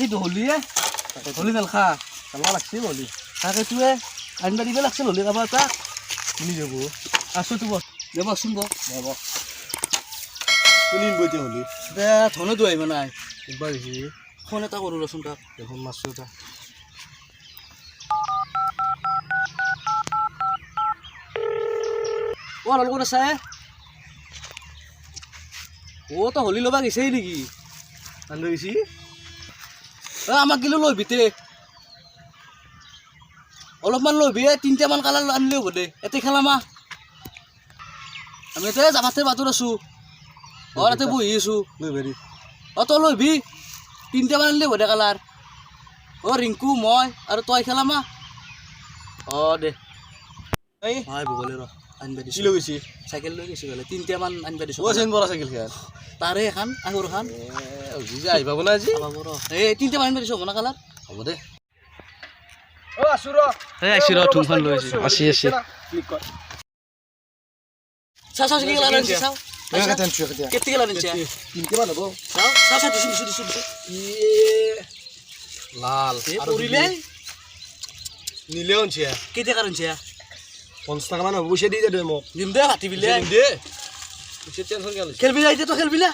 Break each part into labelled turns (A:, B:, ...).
A: কিন্তু হলিয়ে হলি মেলখা খেলবা লাগছে হলি তাকে তুই আনবা দিবে লাগছে হলি কাবা এটা শুনি যাব আছো তো দেবচোন দেব
B: শুনিন বইতে হলি
A: দে ধনে তো আহিব নাই
B: একবাৰ সি
A: ফোন এটা কৰো ৰচোন তাক
B: ফোন মাৰছো এটা
A: ও লাল কোন আছে ও তো হলি লবা গেছেই নেকি
B: আনলৈ গেছি
A: আমাক গিলো লৈ ভিতে অলপমান লৈ ভিয়ে তিনটামান কালাৰ আনিলেও হ'ব দে এতে খেলামা আমি এতে জামাতে বাটত আছো এতে বহি আছো
B: লৈ বেৰি
A: তই লৈবি তিনটামান আনিলে হ'ব দে কালাৰ ৰিংকু মই আৰু তই খেলামা দে
B: এই
A: হয় বগলে ৰ আনিবা
B: কি
A: দিছো
B: লৈ গৈছি
A: চাইকেল লৈ গৈছো বোলে তিনটামান আনিবা দিছো
B: অ চেন বৰা চাইকেল খেল
A: তাৰে এখন আঙুৰ খান
B: যে আহি পাব না আজি
A: এই তিনটামান আনিবা দিছো হ'ব না কালাৰ
B: হ'ব দে অ আছো ৰ
A: আইছি ৰ ধুমখন লৈ আছি
B: ক্লিক কৰ
A: চাও চাও কি কালাৰ আনিছে চাও
B: মই কাটেন চুক দিয়া
A: কেতি কালাৰ আনিছে
B: তিনটামান হ'ব
A: চাও চাও চাও দিছো
B: লাল
A: আৰু পৰিলে
B: নীলে আনছে
A: কেতি কালাৰ আনিছে
B: 50 টাকা মান হ'ব পইচা দি দে মোক
A: দিম দে কাটি বিলে
B: দিম দে পইচা টেনচন গেল
A: খেলবি না এতিয়া তো খেলবি না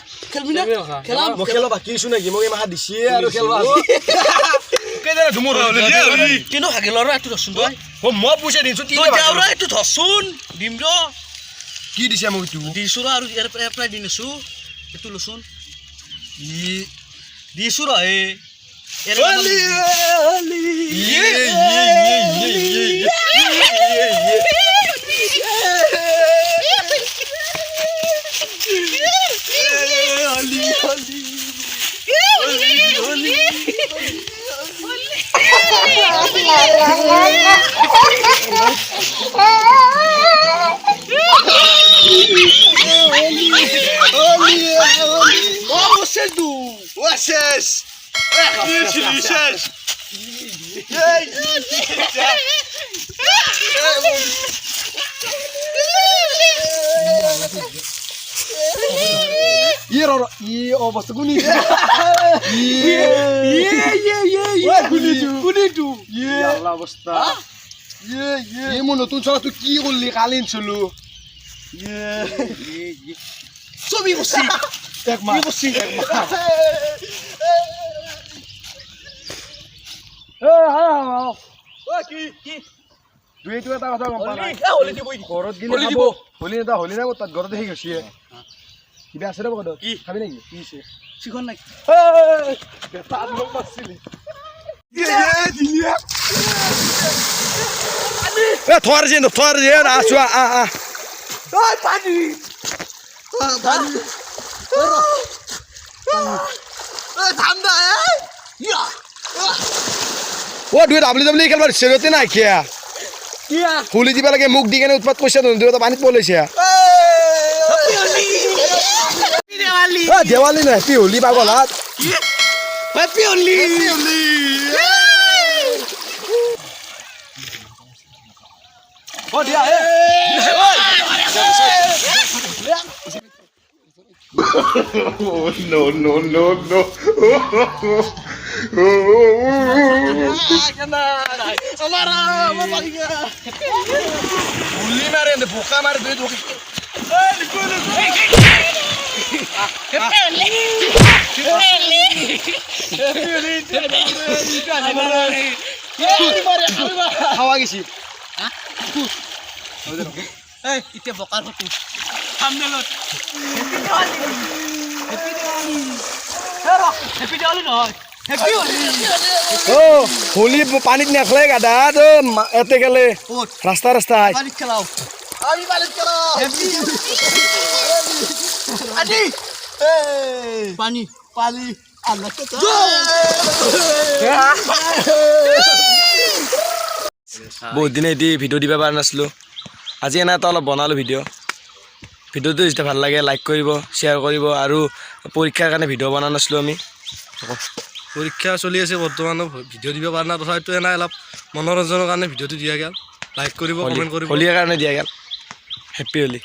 A: খেলাম
B: মই খেলা বাকি আছো নাকি মোক এই মাহা দিছে আৰু খেলবা কেনে ধুমুৰ হলে
A: কিন্তু হাগেলৰ একটু ধৰচোন তই
B: মই পইচা দিছো
A: তই যাওৰা একটু ধৰচোন দিম ৰ
B: কি দিছে মোক ইটো
A: দিছো ৰ আৰু ইয়াৰ পৰা দি নেছো এটো লচোন দিছো ৰ এ
B: অলি অবস্থা কোনি অবস্থা মই নতুন চলা তুই কি করলি কালিন চলু
A: ছবি করছি
B: এক মাস দুই এটা কথা গম পা নাই ঘৰত গিলে দিব হলি এটা হলি না তাত ঘৰত দেখি গৈছে কিবা আছে রে বগদ কি খাবি নাকি কি আছে
A: চিকন নাই
B: তাত লোক মারছিলি থর যে আসো
A: ওই পানি ঠান্ডা ইয়া
B: ও দুই ডাবলি খেলবার সেরতে নাই কিয়া
A: কিয়া
B: হুলি দিবা লাগে মুখ দি কেনে উৎপাত কইছে দুই পানীত পলাইছে দেৱালী নাই হেপী হোলি পাগল হাত
A: হ্যাপি হোলি ও দিয়া এ
C: no.
B: হোলি মারে বোকা মারে দুই দুই খাওয়া গেছি
A: এতিয়া বকাৰ ফটো হেপি দিৱালী নহয় হেপি হোলি
B: ও হোলি পানিত নেখলে গাদা তো এতে গেলে রাস্তা
A: পানিত খেলাও আমি পানিত খেলাও হেপি আদি পানি আল্লাহ তো
B: বহুত দিনে এটি ভিডিও দিবা পাৰা নাছিলো আজি এনে এটা অলপ বনালো ভিডিওটো যেতিয়া ভাল লাগে লাইক কৰিব শ্বেয়াৰ কৰিব আৰু পৰীক্ষাৰ কাৰণে ভিডিও বনা নাছিলো আমি
D: পৰীক্ষা চলি আছে বৰ্তমান ভিডিও দিব পাৰা না তথাপিতো এনে অলপ মনোৰঞ্জনৰ কাৰণে ভিডিওটো দিয়া গেল লাইক কৰিব কমেণ্ট কৰিব
B: হোলিৰ কাৰণে দিয়া গেল হেপী হোলি